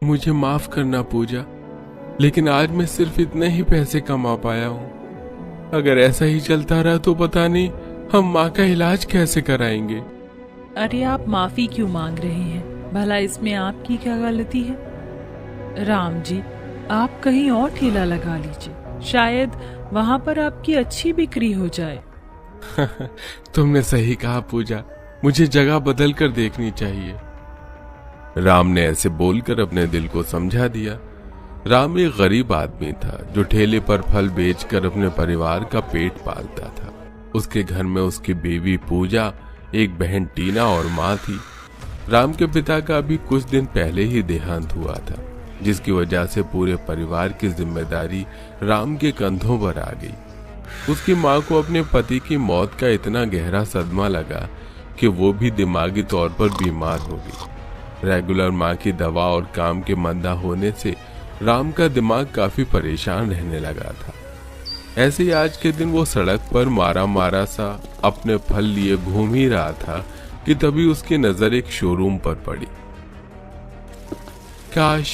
मुझे माफ करना पूजा, लेकिन आज मैं सिर्फ इतने ही पैसे कमा पाया हूँ। अगर ऐसा ही चलता रहा तो पता नहीं हम माँ का इलाज कैसे कराएंगे। अरे आप माफी क्यों मांग रहे हैं? भला इसमें आपकी क्या गलती है? राम जी, आप कहीं और ठेला लगा लीजिए, शायद वहाँ पर आपकी अच्छी बिक्री हो जाए। तुमने सही कहा पूजा, मुझे जगह बदल कर देखनी चाहिए। राम ने ऐसे बोलकर अपने दिल को समझा दिया। राम एक गरीब आदमी था जो ठेले पर फल बेचकर अपने परिवार का पेट पालता था। उसके घर में उसकी बीवी पूजा, एक बहन टीना और माँ थी। राम के पिता का अभी कुछ दिन पहले ही देहांत हुआ था, जिसकी वजह से पूरे परिवार की जिम्मेदारी राम के कंधों पर आ गई। उसकी माँ को अपने पति की मौत का इतना गहरा सदमा लगा कि वो भी दिमागी तौर पर बीमार हो गई। रेगुलर माँ की दवा और काम के मंदा होने से राम का दिमाग काफी परेशान रहने लगा था। ऐसे ही आज के दिन वो सड़क पर मारा मारा सा अपने फल लिए घूम ही रहा था कि तभी उसकी नजर एक शोरूम पर पड़ी। काश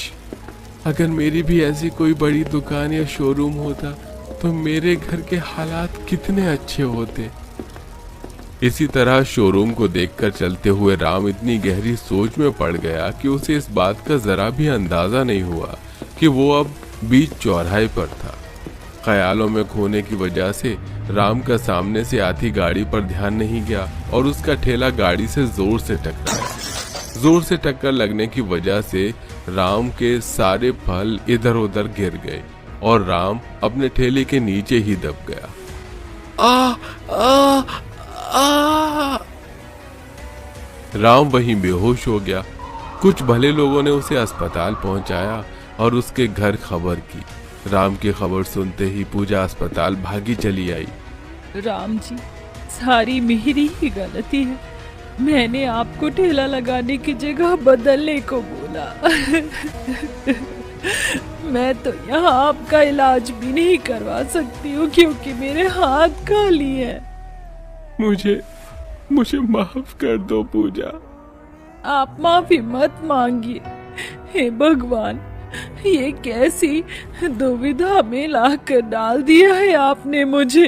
अगर मेरी भी ऐसी कोई बड़ी दुकान या शोरूम होता तो मेरे घर के हालात कितने अच्छे होते। इसी तरह शोरूम को देखकर चलते हुए राम इतनी गहरी सोच में पड़ गया कि उसे इस बात का जरा भी अंदाजा नहीं हुआ कि वो अब बीच चौराहे पर था। ख्यालों में खोने की वजह से राम का सामने से आती गाड़ी पर ध्यान नहीं गया और उसका ठेला गाड़ी से जोर से टकराया। जोर से टक्कर लगने की वजह से राम के सारे फल इधर उधर गिर गए और राम अपने ठेले के नीचे ही दब गया। आ, आ, आ! राम वहीं बेहोश हो गया। कुछ भले लोगों ने उसे अस्पताल पहुंचाया और उसके घर खबर की। राम की खबर सुनते ही पूजा अस्पताल भागी चली आई। राम जी, सारी मेरी ही गलती है। मैंने आपको ठेला लगाने की जगह बदलने को बोला। मैं तो यहाँ आपका इलाज भी नहीं करवा सकती हूँ क्योंकि मेरे हाथ खाली है। मुझे माफ कर दो पूजा। आप माफी मत मांगिए। हे भगवान, ये कैसी दुविधा में लाकर डाल दिया है आपने मुझे,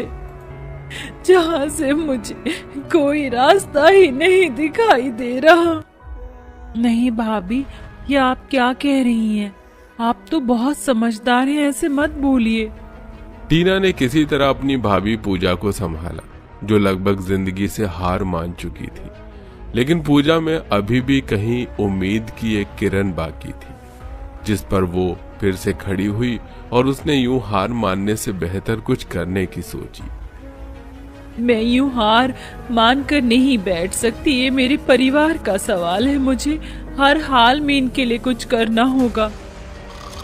जहाँ से मुझे कोई रास्ता ही नहीं दिखाई दे रहा। नहीं भाभी, ये आप क्या कह रही हैं? आप तो बहुत समझदार हैं, ऐसे मत बोलिए। टीना ने किसी तरह अपनी भाभी पूजा को संभाला, जो लगभग जिंदगी से हार मान चुकी थी। लेकिन पूजा में अभी भी कहीं उम्मीद की एक किरण बाकी थी, जिस पर वो फिर से खड़ी हुई और उसने यूं हार मानने से बेहतर कुछ करने की सोची। मैं यूं हार मान कर नहीं बैठ सकती, ये मेरे परिवार का सवाल है। मुझे हर हाल में इनके लिए कुछ करना होगा।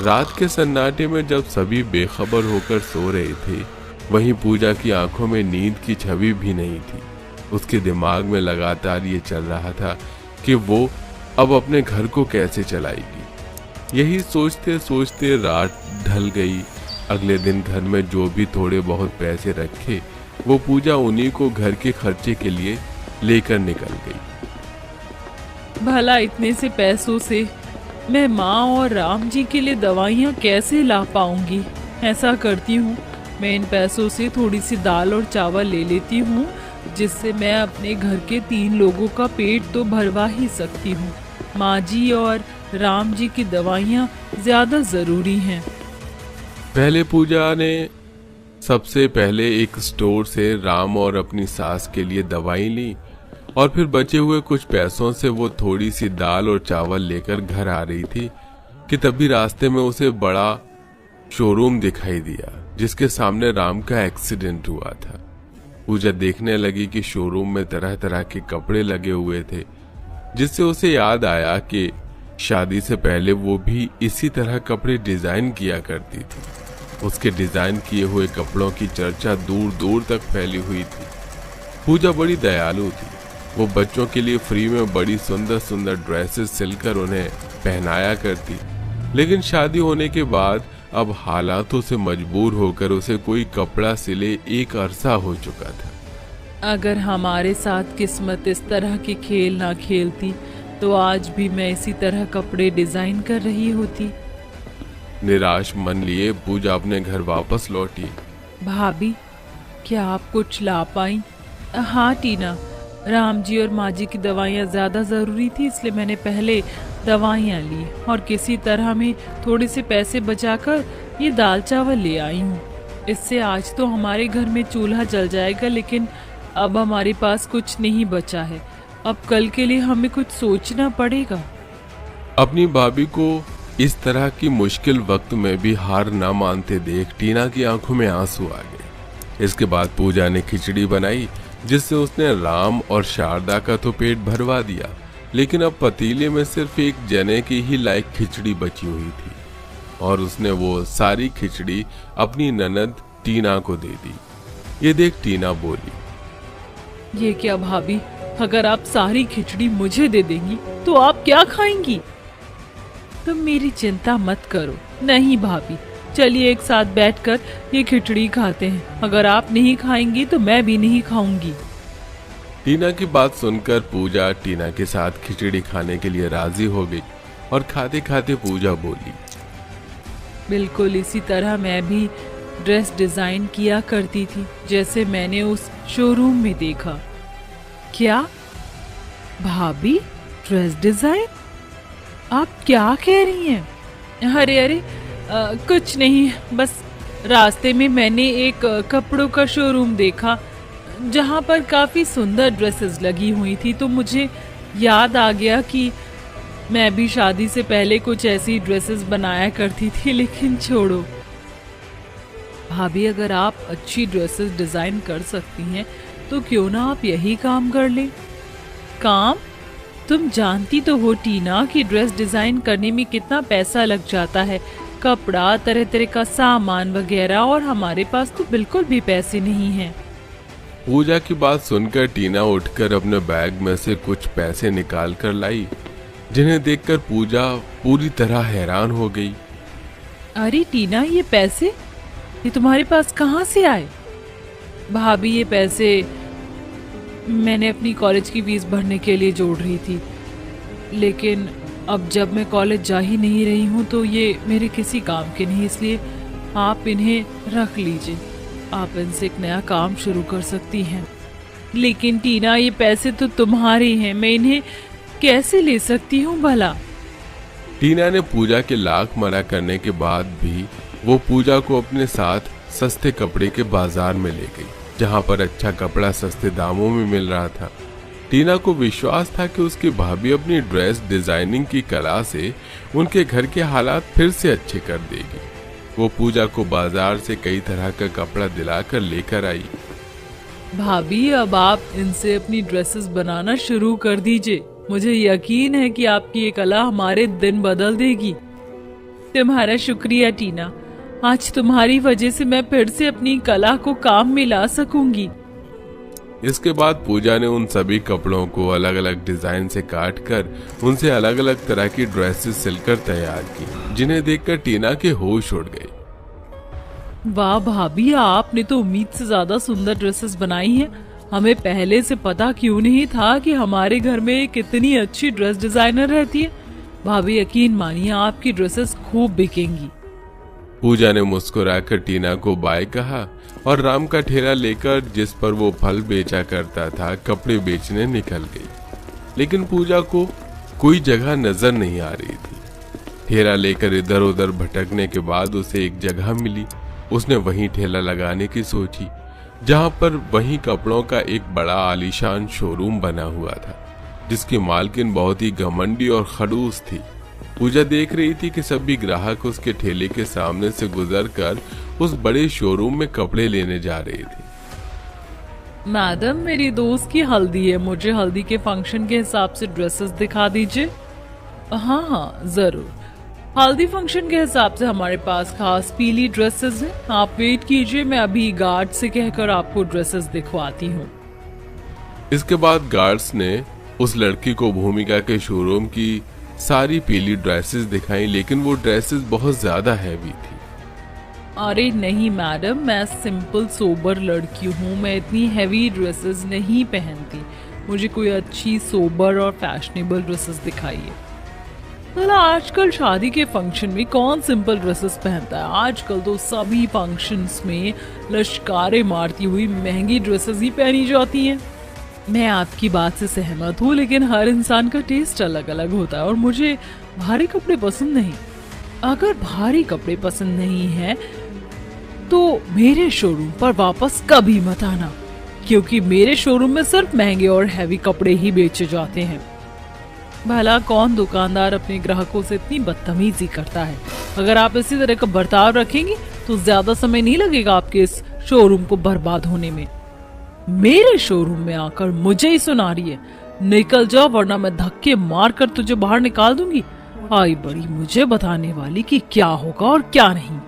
रात के सन्नाटे में जब सभी बेखबर होकर सो रहे थे, वहीं पूजा की आंखों में नींद की छवि भी नहीं थी। उसके दिमाग में लगातार ये चल रहा था कि वो अब अपने घर को कैसे चलाएगी। यही सोचते सोचते रात ढल गई। अगले दिन घर में जो भी थोड़े बहुत पैसे रखे, वो पूजा उन्हीं को घर के खर्चे के लिए लेकर निकल गई। भला इतने से पैसों से मैं माँ और राम जी के लिए दवाइयाँ कैसे ला पाऊंगी? ऐसा करती हूँ, मैं इन पैसों से थोड़ी सी दाल और चावल ले लेती हूँ, जिससे मैं अपने घर के 3 लोगों का पेट तो भरवा ही सकती हूँ। माँ जी और राम जी की दवाइयाँ ज्यादा जरूरी हैं। पहले पूजा ने सबसे पहले एक स्टोर से राम और अपनी सास के लिए दवाई ली और फिर बचे हुए कुछ पैसों से वो थोड़ी सी दाल और चावल लेकर घर आ रही थी कि तभी रास्ते में उसे बड़ा शोरूम दिखाई दिया, जिसके सामने राम का एक्सीडेंट हुआ था। पूजा देखने लगी कि शोरूम में तरह तरह के कपड़े लगे हुए थे, जिससे उसे याद आया कि शादी से पहले वो भी इसी तरह कपड़े डिजाइन किया करती थी। उसके डिजाइन किए हुए कपड़ों की चर्चा दूर दूर तक फैली हुई थी। पूजा बड़ी दयालु थी। वो बच्चों के लिए फ्री में बड़ी सुंदर सुंदर ड्रेसेस सिलकर उन्हें पहनाया करती, लेकिन शादी होने के बाद अब हालातों से मजबूर होकर उसे कोई कपड़ा सिले एक अरसा हो चुका था। अगर हमारे साथ किस्मत इस तरह के खेल ना खेलती तो आज भी मैं इसी तरह कपड़े डिजाइन कर रही होती। निराश मन लिए पूजा अपने घर वापस लौटी। भाभी, क्या आप कुछ ला पाई? हाँ टीना, राम जी और माँ जी की दवाइयाँ ज़्यादा ज़रूरी थी, इसलिए मैंने पहले दवाइयाँ ली और किसी तरह में थोड़े से पैसे बचाकर ये दाल चावल ले आई हूँ। इससे आज तो हमारे घर में चूल्हा जल जाएगा, लेकिन अब हमारे पास कुछ नहीं बचा है। अब कल के लिए हमें कुछ सोचना पड़ेगा। अपनी भाभी को इस तरह की मुश्किल वक्त में भी हार ना मानते देख टीना की आंखों में आंसू आ गए। इसके बाद पूजा ने खिचड़ी बनाई, जिससे उसने राम और शारदा का तो पेट भरवा दिया, लेकिन अब पतीले में सिर्फ एक जने की ही लायक खिचड़ी बची हुई थी और उसने वो सारी खिचड़ी अपनी ननद टीना को दे दी। ये देख टीना बोली, ये क्या भाभी, अगर आप सारी खिचड़ी मुझे दे देंगी तो आप क्या खाएंगी? तुम मेरी चिंता मत करो। नहीं भाभी, चलिए एक साथ बैठकर ये खिचड़ी खाते हैं। अगर आप नहीं खाएंगी तो मैं भी नहीं खाऊंगी। टीना की बात सुनकर पूजा टीना के साथ खिचड़ी खाने के लिए राजी हो गई और खाते खाते पूजा बोली, बिल्कुल इसी तरह मैं भी ड्रेस डिजाइन किया करती थी, जैसे मैंने उस शोरूम में देखा। क्या भाभी, ड्रेस डिजाइन? आप क्या कह रही हैं? अरे अरे, कुछ नहीं, बस रास्ते में मैंने एक कपड़ों का शोरूम देखा जहां पर काफी सुंदर ड्रेसेस लगी हुई थी, तो मुझे याद आ गया कि मैं भी शादी से पहले कुछ ऐसी ड्रेसेस बनाया करती थी। लेकिन छोड़ो भाभी, अगर आप अच्छी ड्रेसेस डिजाइन कर सकती हैं तो क्यों ना आप यही काम कर लें। काम? तुम जानती तो हो टीना कि ड्रेस डिजाइन करने में कितना पैसा लग जाता है, कपड़ा, तरह तरह का सामान वगैरह, और हमारे पास तो बिल्कुल भी पैसे नहीं हैं। पूजा की बात सुनकर टीना उठकर अपने बैग में से कुछ पैसे निकाल कर लाई, जिन्हें देखकर पूजा पूरी तरह हैरान हो गई। अरे टीना, ये पैसे ये तुम्हारे पास कहाँ से आए? भाभी, ये पैसे मैंने अपनी कॉलेज की फीस भरने के लिए जोड़ रही थी, लेकिन अब जब मैं कॉलेज जा ही नहीं रही हूँ तो ये मेरे किसी काम के नहीं, इसलिए आप इन्हें रख लीजिए। आप इनसे एक नया काम शुरू कर सकती हैं। लेकिन टीना, ये पैसे तो तुम्हारे हैं, मैं इन्हें कैसे ले सकती हूँ भला? टीना ने पूजा के लाख मना करने के बाद भी वो पूजा को अपने साथ सस्ते कपड़े के बाजार में ले गई, जहां पर अच्छा कपड़ा सस्ते दामों में मिल रहा था। टीना को विश्वास था कि उसकी भाभी अपनी ड्रेस डिजाइनिंग की कला से उनके घर के हालात फिर से अच्छे कर देगी। वो पूजा को बाजार से कई तरह का कपड़ा दिलाकर लेकर आई। भाभी, अब आप इनसे अपनी ड्रेसेस बनाना शुरू कर दीजिए। मुझे यकीन है कि आपकी ये कला हमारे दिन बदल देगी। तुम्हारा शुक्रिया टीना, आज तुम्हारी वजह से मैं फिर से अपनी कला को काम में ला सकूंगी। इसके बाद पूजा ने उन सभी कपड़ों को अलग अलग डिजाइन से काट कर उनसे अलग अलग तरह की ड्रेसेस सिलकर तैयार की, जिन्हें देखकर टीना के होश उड़ गए। वाह भाभी, आपने तो उम्मीद से ज्यादा सुंदर ड्रेसेस बनाई हैं। हमें पहले से पता क्यों नहीं था कि हमारे घर में कितनी अच्छी ड्रेस डिजाइनर रहती है। भाभी, यकीन मानिए आपकी ड्रेसेस खूब बिकेंगी। पूजा ने मुस्कुराकर टीना को बाय कहा और राम का ठेला लेकर, जिस पर वो फल बेचा करता था, कपड़े बेचने निकल गई। लेकिन पूजा को कोई जगह नजर नहीं आ रही थी। ठेला लेकर इधर उधर भटकने के बाद उसे एक जगह मिली। उसने वहीं ठेला लगाने की सोची, जहां पर वहीं कपड़ों का एक बड़ा आलीशान शोरूम बना हुआ था, जिसकी मालकिन बहुत ही घमंडी और खड़ूस थी। पूजा देख रही थी कि सभी ग्राहक उसके ठेले के सामने से गुजरकर उस बड़े शोरूम में कपड़े लेने जा रहे थे। मैडम, मेरी दोस्त की हल्दी है, मुझे हल्दी के फंक्शन के हिसाब से ड्रेसेस दिखा दीजिए। हाँ हाँ जरूर, हल्दी फंक्शन के हिसाब से हमारे पास खास पीली ड्रेसेस हैं। आप वेट कीजिए, मैं अभी गार्ड से कहकर आपको ड्रेसेस दिखवाती हूँ। इसके बाद गार्ड्स ने उस लड़की को भूमिका के शोरूम की सारी पीली ड्रेसेस दिखाई, लेकिन वो ड्रेसेस बहुत ज्यादा हैवी थी। अरे नहीं मैडम, मैं सिंपल सोबर लड़की हूँ, मैं इतनी हैवी ड्रेसेस नहीं पहनती। मुझे कोई अच्छी सोबर और फैशनेबल ड्रेसेस दिखाइए। भला आजकल शादी के फंक्शन में कौन सिंपल ड्रेसेस पहनता है? आजकल तो सभी फंक्शंस में लश्कारे मारती हुई महंगी ड्रेसेस ही पहनी जाती हैं। मैं आपकी बात से सहमत हूँ, लेकिन हर इंसान का टेस्ट अलग अलग होता है और मुझे भारी कपड़े पसंद नहीं। अगर भारी कपड़े पसंद नहीं है तो मेरे शोरूम पर वापस कभी मत आना, क्योंकि मेरे शोरूम में सिर्फ महंगे और हैवी कपड़े ही बेचे जाते हैं। भला कौन दुकानदार अपने ग्राहकों से इतनी बदतमीजी करता है? अगर आप इसी तरह का बर्ताव रखेंगी तो ज्यादा समय नहीं लगेगा आपके इस शोरूम को बर्बाद होने में। मेरे शोरूम में आकर मुझे ही सुना रही है, निकल जाओ वरना मैं धक्के मार कर तुझे बाहर निकाल दूंगी। आई बड़ी मुझे बताने वाली कि क्या होगा और क्या नहीं।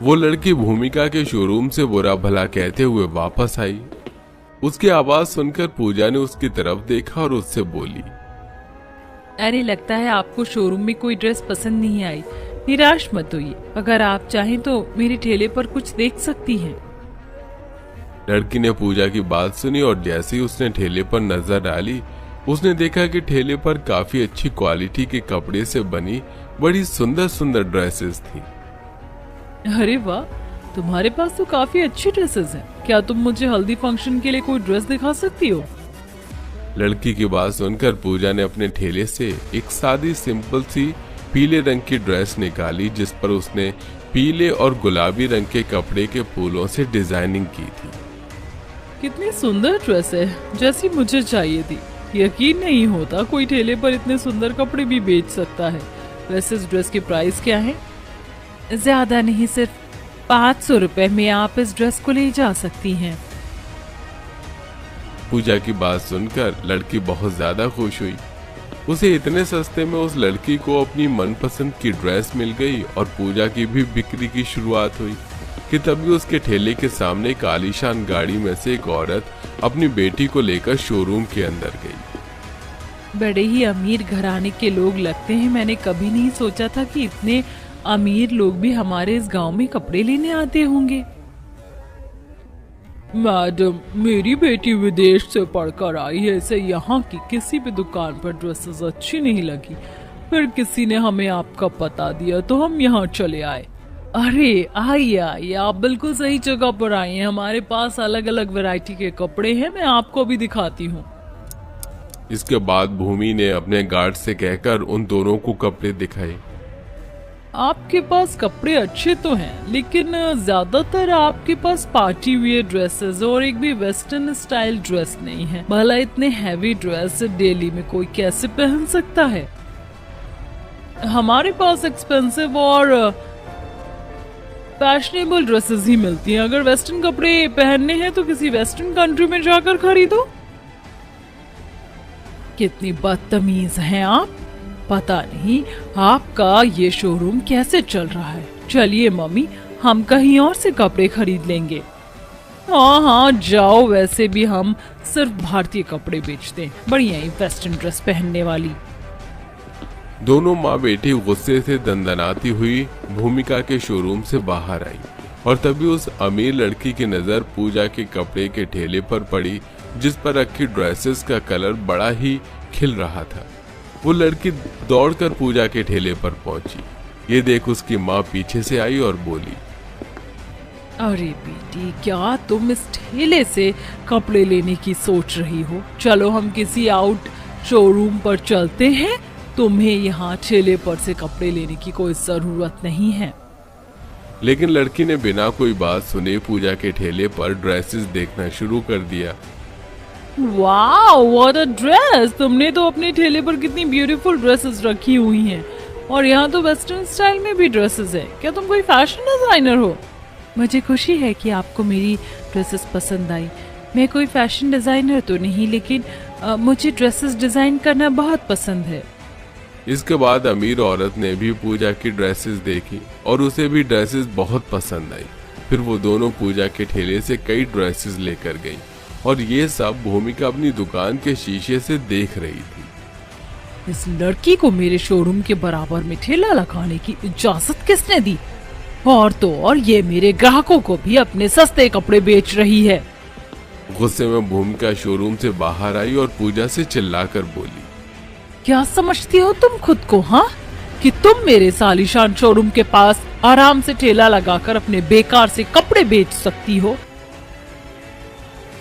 वो लड़की भूमिका के शोरूम से बुरा भला कहते हुए वापस आई। उसकी आवाज सुनकर पूजा ने उसकी तरफ देखा और उससे बोली, अरे लगता है आपको शोरूम में कोई ड्रेस पसंद नहीं आई। निराश मत होइए, अगर आप चाहें तो मेरे ठेले पर कुछ देख सकती हैं। लड़की ने पूजा की बात सुनी और जैसे ही उसने ठेले पर नजर डाली, उसने देखा कि ठेले पर काफी अच्छी क्वालिटी के कपड़े से बनी बड़ी सुंदर सुंदर ड्रेसेस थी। अरे वाह, तुम्हारे पास तो काफी अच्छी ड्रेसेस हैं। क्या तुम मुझे हल्दी फंक्शन के लिए कोई ड्रेस दिखा सकती हो? लड़की की बात सुनकर पूजा ने अपने ठेले से एक सादी सिंपल सी पीले रंग की ड्रेस निकाली, जिस पर उसने पीले और गुलाबी रंग के कपड़े के फूलों से डिजाइनिंग की थी। कितनी सुंदर ड्रेस है, जैसी मुझे चाहिए थी। यकीन नहीं होता कोई ठेले पर इतने सुंदर कपड़े भी बेच सकता है। वैसे इस ड्रेस की प्राइस क्या है? ज्यादा नहीं, सिर्फ 500 रुपए में आप इस ड्रेस को ले जा सकती हैं। पूजा की बात सुनकर लड़की बहुत ज्यादा खुश हुई। उसे इतने सस्ते में उस लड़की को अपनी मनपसंद की ड्रेस मिल गई और पूजा की भी बिक्री की शुरुआत हुई कि तभी उसके ठेले के सामने एक आलीशान गाड़ी में से एक औरत अपनी बेटी को लेकर शोरूम के अंदर गई। बड़े ही अमीर घराने के लोग लगते हैं। मैंने कभी नहीं सोचा था कि इतने अमीर लोग भी हमारे इस गांव में कपड़े लेने आते होंगे। मैडम, मेरी बेटी विदेश से पढ़कर आई है, इसे यहाँ की किसी भी दुकान पर ड्रेसेस अच्छी नहीं लगी। फिर किसी ने हमें आपका पता दिया तो हम यहाँ चले आए। अरे आइए आइए, आप बिल्कुल सही जगह पर आए हैं। हमारे पास अलग अलग वैरायटी के कपड़े हैं, मैं आपको भी दिखाती हूँ। इसके बाद भूमि ने अपने गार्ड से कहकर उन दोनों को कपड़े दिखाए। आपके पास कपड़े अच्छे तो हैं, लेकिन ज्यादातर आपके पास पार्टी वियर ड्रेसेस और एक भी वेस्टर्न स्टाइल ड्रेस नहीं है। भला इतने हैवी ड्रेस डेली में कोई कैसे पहन सकता है? हमारे पास एक्सपेंसिव और फैशनेबल ड्रेसेस ही मिलती हैं। अगर वेस्टर्न कपड़े पहनने हैं तो किसी वेस्टर्न कंट्री में जाकर खरीदो। कितनी बदतमीज हैं आप। पता नहीं आपका ये शोरूम कैसे चल रहा है। चलिए मम्मी, हम कहीं और से कपड़े खरीद लेंगे। हाँ हाँ जाओ, वैसे भी हम सिर्फ भारतीय कपड़े बेचते हैं, बढ़िया ही वेस्टर्न ड्रेस पहनने वाली। दोनों माँ बेटी गुस्से से दंदनाती हुई भूमिका के शोरूम से बाहर आई और तभी उस अमीर लड़की की नजर पूजा के कपड़े के ठेले पर पड़ी, जिस पर रखी ड्रेसेस का कलर बड़ा ही खिल रहा था। वो लड़की दौड़कर पूजा के ठेले पर पहुंची। ये देख उसकी माँ पीछे से आई और बोली, अरे बेटी, क्या तुम इस ठेले से कपड़े लेने की सोच रही हो? चलो हम किसी आउट शोरूम पर चलते हैं। तुम्हें यहाँ ठेले पर से कपड़े लेने की कोई जरूरत नहीं है। लेकिन लड़की ने बिना कोई बात सुने पूजा के ठेले पर ड्रेसेस देखना शुरू कर दिया। Wow, what a dress! तुमने तो अपने ठेले पर कितनी ब्यूटीफुल ड्रेसेस रखी हुई हैं और यहाँ तो वेस्टर्न स्टाइल में भी ड्रेसेस है। क्या तुम कोई फैशन डिजाइनर हो? मुझे खुशी है कि आपको मेरी ड्रेसेस पसंद आई। मैं कोई फैशन डिजाइनर तो नहीं, लेकिन मुझे ड्रेसेस डिजाइन करना बहुत पसंद है। इसके बाद अमीर औरत ने भी पूजा की ड्रेसेस देखी और उसे भी ड्रेसेस बहुत पसंद आई। फिर वो दोनों पूजा के ठेले से कई ड्रेसेस लेकर गई और ये सब भूमिका अपनी दुकान के शीशे से देख रही थी। इस लड़की को मेरे शोरूम के बराबर में ठेला लगाने की इजाजत किसने दी? और तो और ये मेरे ग्राहकों को भी अपने सस्ते कपड़े बेच रही है। गुस्से में भूमिका शोरूम से बाहर आई और पूजा से चिल्लाकर बोली, क्या समझती हो तुम खुद को, हाँ? कि तुम मेरे सालिशान शोरूम के पास आराम से ठेला लगाकर अपने बेकार से कपड़े बेच सकती हो?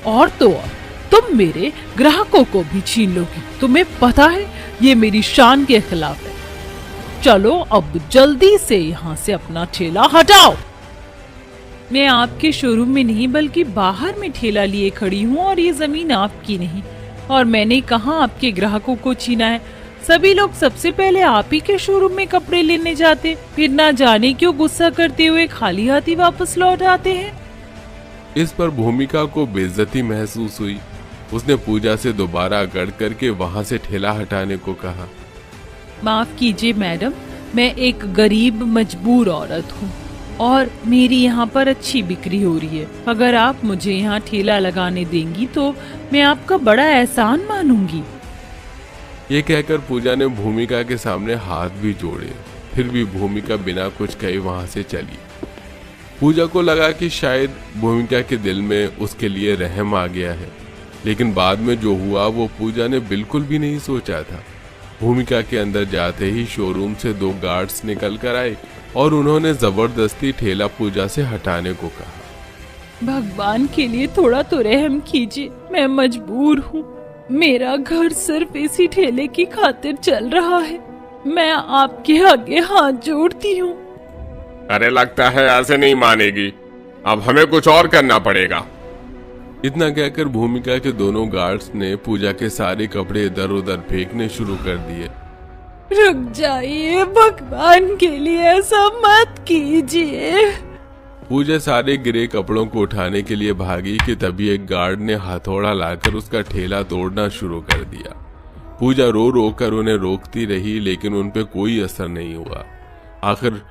और तो और तुम मेरे ग्राहकों को भी छीन लोगी। तुम्हें पता है ये मेरी शान के खिलाफ है। चलो अब जल्दी से यहाँ से अपना ठेला हटाओ। मैं आपके शोरूम में नहीं बल्कि बाहर में ठेला लिए खड़ी हूँ और ये जमीन आपकी नहीं। और मैंने कहाँ आपके ग्राहकों को छीना है। सभी लोग सबसे पहले आप ही के शोरूम में कपड़े लेने जाते, फिर ना जाने क्यों गुस्सा करते हुए खाली हाथी वापस लौट आते हैं। इस पर भूमिका को बेइज्जती महसूस हुई। उसने पूजा से दोबारा अकड़ करके वहां से ठेला हटाने को कहा। माफ कीजिए मैडम, मैं एक गरीब मजबूर औरत हूँ और मेरी यहाँ पर अच्छी बिक्री हो रही है। अगर आप मुझे यहाँ ठेला लगाने देंगी तो मैं आपका बड़ा एहसान मानूंगी। ये कहकर पूजा ने भूमिका के सामने हाथ भी जोड़े, फिर भी भूमिका बिना कुछ कहे वहां से चली। पूजा को लगा कि शायद भूमिका के दिल में उसके लिए रहम आ गया है, लेकिन बाद में जो हुआ वो पूजा ने बिल्कुल भी नहीं सोचा था। भूमिका के अंदर जाते ही शोरूम से 2 गार्ड्स निकल कर आए और उन्होंने जबरदस्ती ठेला पूजा से हटाने को कहा। भगवान के लिए थोड़ा तो रहम कीजिए, मैं मजबूर हूँ। मेरा घर सिर्फ इसी ठेले की खातिर चल रहा है। मैं आपके आगे हाथ जोड़ती हूँ। अरे लगता है ऐसे नहीं मानेगी, अब हमें कुछ और करना पड़ेगा। इतना कहकर भूमिका के दोनों गार्ड्स ने पूजा के सारे कपड़े इधर उधर फेंकने शुरू कर दिए। रुक जाइए, भगवान के लिए ऐसा मत कीजिए। पूजा सारे गिरे कपड़ों को उठाने के लिए भागी कि तभी एक गार्ड ने हथौड़ा लाकर उसका ठेला तोड़ना शुरू कर दिया। पूजा रो रो कर उन्हें रोकती रही, लेकिन उन पे कोई असर नहीं हुआ। आखिर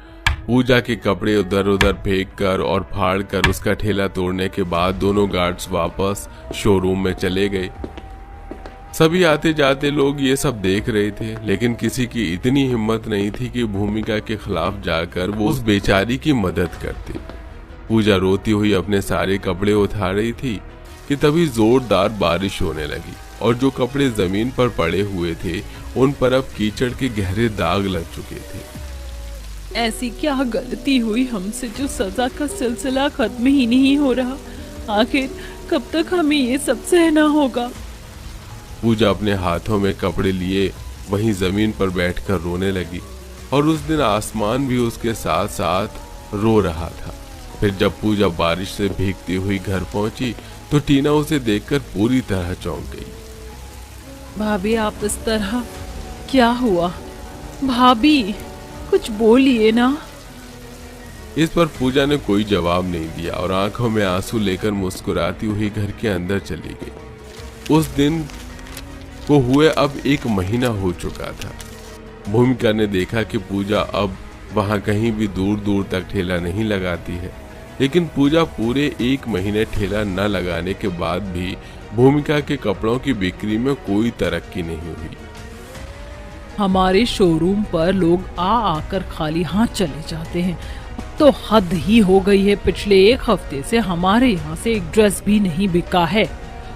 पूजा के कपड़े उधर उधर फेंक कर और फाड़ कर उसका ठेला तोड़ने के बाद दोनों गार्ड्स वापस शोरूम में चले गए। सभी आते जाते लोग ये सब देख रहे थे, लेकिन किसी की इतनी हिम्मत नहीं थी कि भूमिका के खिलाफ जाकर वो उस बेचारी की मदद करते। पूजा रोती हुई अपने सारे कपड़े उठा रही थी कि तभी जोरदार बारिश होने लगी और जो कपड़े जमीन पर पड़े हुए थे उन पर अब कीचड़ के गहरे दाग लग चुके थे। ऐसी क्या गलती हुई हमसे जो सजा का सिलसिला खत्म ही नहीं हो रहा? आखिर कब तक हमें ये सब सहना होगा? पूजा अपने हाथों में कपड़े लिए वहीं जमीन पर बैठकर रोने लगी और उस दिन आसमान भी उसके साथ साथ रो रहा था। फिर जब पूजा बारिश से भीगती हुई घर पहुंची तो टीना उसे देखकर पूरी तरह चौंक गई। भाभी आप इस तरह, क्या हुआ? भाभी कुछ बोलिए ना। इस पर पूजा ने कोई जवाब नहीं दिया और आंखों में आंसू लेकर मुस्कुराती हुई घर के अंदर चली गई। उस दिन को हुए अब 1 महीना हो चुका था। भूमिका ने देखा कि पूजा अब वहां कहीं भी दूर दूर तक ठेला नहीं लगाती है, लेकिन पूजा पूरे 1 महीने ठेला न लगाने के बाद भी भूमिका के कपड़ों की बिक्री में कोई तरक्की नहीं हुई। हमारे शोरूम पर लोग आकर खाली हाथ चले जाते हैं। अब तो हद ही हो गई है। पिछले 1 हफ्ते से हमारे यहाँ से एक ड्रेस भी नहीं बिका है।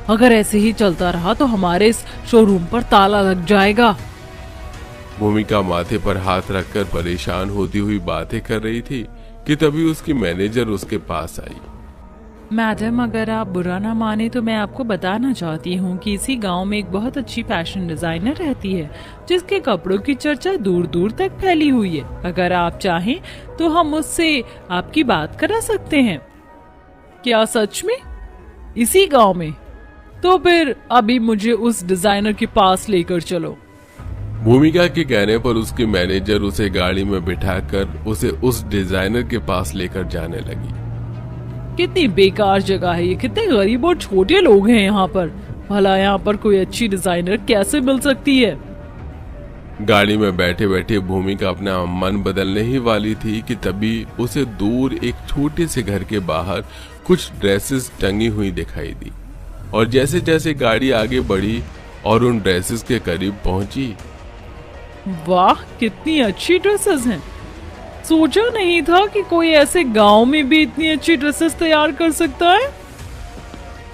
अगर ऐसे ही चलता रहा तो हमारे इस शोरूम पर ताला लग जाएगा। भूमिका माथे पर हाथ रखकर परेशान होती हुई बातें कर रही थी कि तभी उसकी मैनेजर उसके पास आई। मैडम अगर आप बुरा ना माने तो मैं आपको बताना चाहती हूँ कि इसी गांव में एक बहुत अच्छी फैशन डिजाइनर रहती है जिसके कपड़ों की चर्चा दूर दूर तक फैली हुई है। अगर आप चाहें तो हम उससे आपकी बात करा सकते हैं। क्या सच में? इसी गांव में? तो फिर अभी मुझे उस डिजाइनर के पास लेकर चलो। भूमिका के कहने पर उसकी मैनेजर उसे गाड़ी में बिठाकर उसे उस डिजाइनर के पास लेकर जाने लगी। कितनी बेकार जगह है ये, कितने गरीब और छोटे लोग हैं यहाँ पर। भला यहाँ पर कोई अच्छी डिजाइनर कैसे मिल सकती है? गाड़ी में बैठे बैठे भूमिका अपना मन बदलने ही वाली थी कि तभी उसे दूर एक छोटे से घर के बाहर कुछ ड्रेसेस टंगी हुई दिखाई दी और जैसे जैसे गाड़ी आगे बढ़ी और उन ड्रेसेस के करीब पहुंची, वाह कितनी अच्छी ड्रेसेस हैं। सोचा नहीं था कि कोई ऐसे गांव में भी इतनी अच्छी ड्रेसेस तैयार कर सकता है।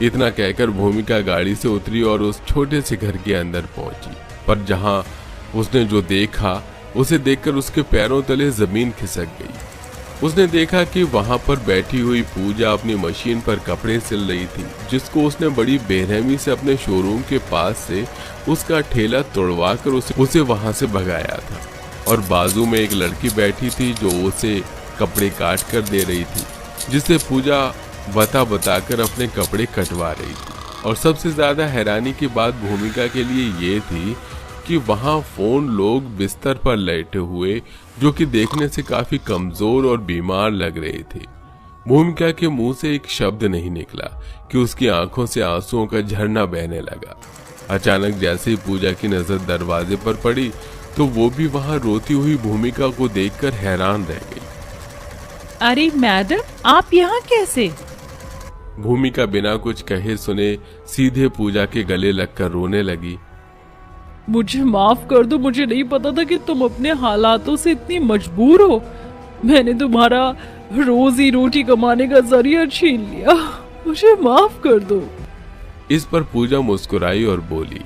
इतना कहकर भूमिका गाड़ी से उतरी और उस छोटे से घर के अंदर पहुंची। पर जहां उसने जो देखा उसे देखकर उसके पैरों तले जमीन खिसक गई। उसने देखा कि वहां पर बैठी हुई पूजा अपनी मशीन पर कपड़े सिल रही थी, जिसको उसने बड़ी बेरहमी से अपने शोरूम के पास से उसका ठेला तोड़वा कर उसे वहां से भगाया था। और बाजू में एक लड़की बैठी थी जो उसे कपड़े काट कर दे रही थी, जिसे पूजा बताकर अपने कपड़े कटवा रही थी। और सबसे ज्यादा हैरानी की बात भूमिका के लिए ये थी कि वहां फोन लोग बिस्तर पर लेटे हुए, जो कि देखने से काफी कमजोर और बीमार लग रहे थे। भूमिका के मुंह से एक शब्द नहीं निकला कि उसकी आंखों से आंसुओं का झरना बहने लगा। अचानक जैसे ही पूजा की नजर दरवाजे पर पड़ी तो वो भी वहां रोती हुई भूमिका को देखकर हैरान रह गई। अरे मैडम, आप यहाँ कैसे? भूमिका बिना कुछ कहे सुने सीधे पूजा के गले लगकर रोने लगी। मुझे माफ कर दो, मुझे नहीं पता था कि तुम अपने हालातों से इतनी मजबूर हो। मैंने तुम्हारा रोजी रोटी कमाने का जरिया छीन लिया, मुझे माफ कर दो। इस पर पूजा मुस्कुराई और बोली,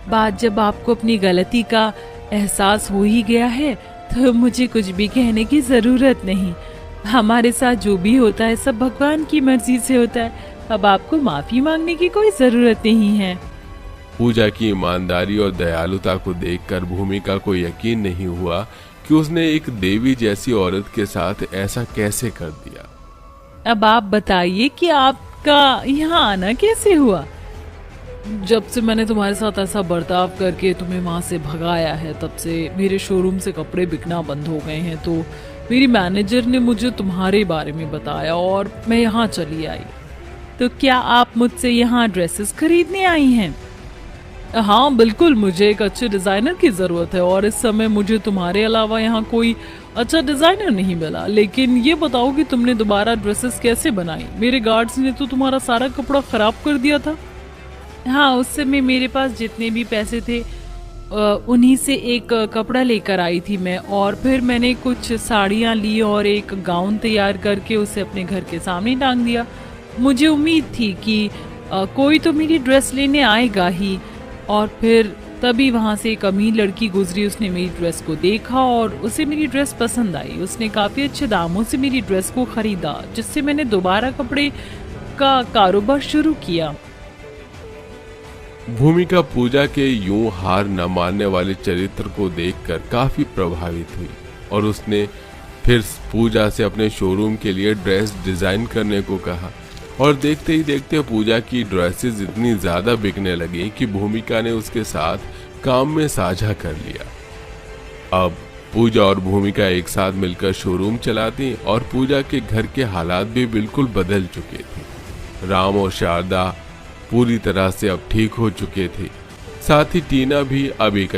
बात जब आपको अपनी गलती का एहसास हो ही गया है तो मुझे कुछ भी कहने की जरूरत नहीं। हमारे साथ जो भी होता है सब भगवान की मर्जी से होता है। अब आपको माफी मांगने की कोई जरूरत नहीं है। पूजा की ईमानदारी और दयालुता को देखकर भूमिका को यकीन नहीं हुआ कि उसने एक देवी जैसी औरत के साथ ऐसा कैसे कर दिया। अब आप बताइए कि आपका यहाँ आना कैसे हुआ? जब से मैंने तुम्हारे साथ ऐसा बर्ताव करके तुम्हें वहां से भगाया है, तब से मेरे शोरूम से कपड़े बिकना बंद हो गए हैं। तो मेरी मैनेजर ने मुझे तुम्हारे बारे में बताया और मैं यहाँ चली आई। तो क्या आप मुझसे यहाँ ड्रेसेस खरीदने आई हैं? हाँ बिल्कुल, मुझे एक अच्छे डिजाइनर की जरूरत है और इस समय मुझे तुम्हारे अलावा यहाँ कोई अच्छा डिजाइनर नहीं मिला। लेकिन ये बताओ कि तुमने दोबारा ड्रेसेस कैसे बनाई? मेरे गार्ड्स ने तो तुम्हारा सारा कपड़ा खराब कर दिया था। हाँ, उस समय मेरे पास जितने भी पैसे थे उन्हीं से एक कपड़ा लेकर आई थी मैं, और फिर मैंने कुछ साड़ियाँ ली और एक गाउन तैयार करके उसे अपने घर के सामने टांग दिया। मुझे उम्मीद थी कि कोई तो मेरी ड्रेस लेने आएगा ही। और फिर तभी वहाँ से एक अमीर लड़की गुजरी, उसने मेरी ड्रेस को देखा और उसे मेरी ड्रेस पसंद आई। उसने काफ़ी अच्छे दामों से मेरी ड्रेस को खरीदा, जिससे मैंने दोबारा कपड़े का कारोबार शुरू किया। भूमिका पूजा के यूं हार न मानने वाले चरित्र को देखकर काफी प्रभावित हुई और उसने फिर पूजा से अपने शोरूम के लिए ड्रेस डिजाइन करने को कहा। और देखते ही देखते पूजा की ड्रेसेस इतनी ज्यादा बिकने लगी कि भूमिका ने उसके साथ काम में साझा कर लिया। अब पूजा और भूमिका एक साथ मिलकर शोरूम चलाती और पूजा के घर के हालात भी बिल्कुल बदल चुके थे। राम और शारदा पूरी तरह से अब ठीक हो चुके थे, साथ ही टीना भी अब एक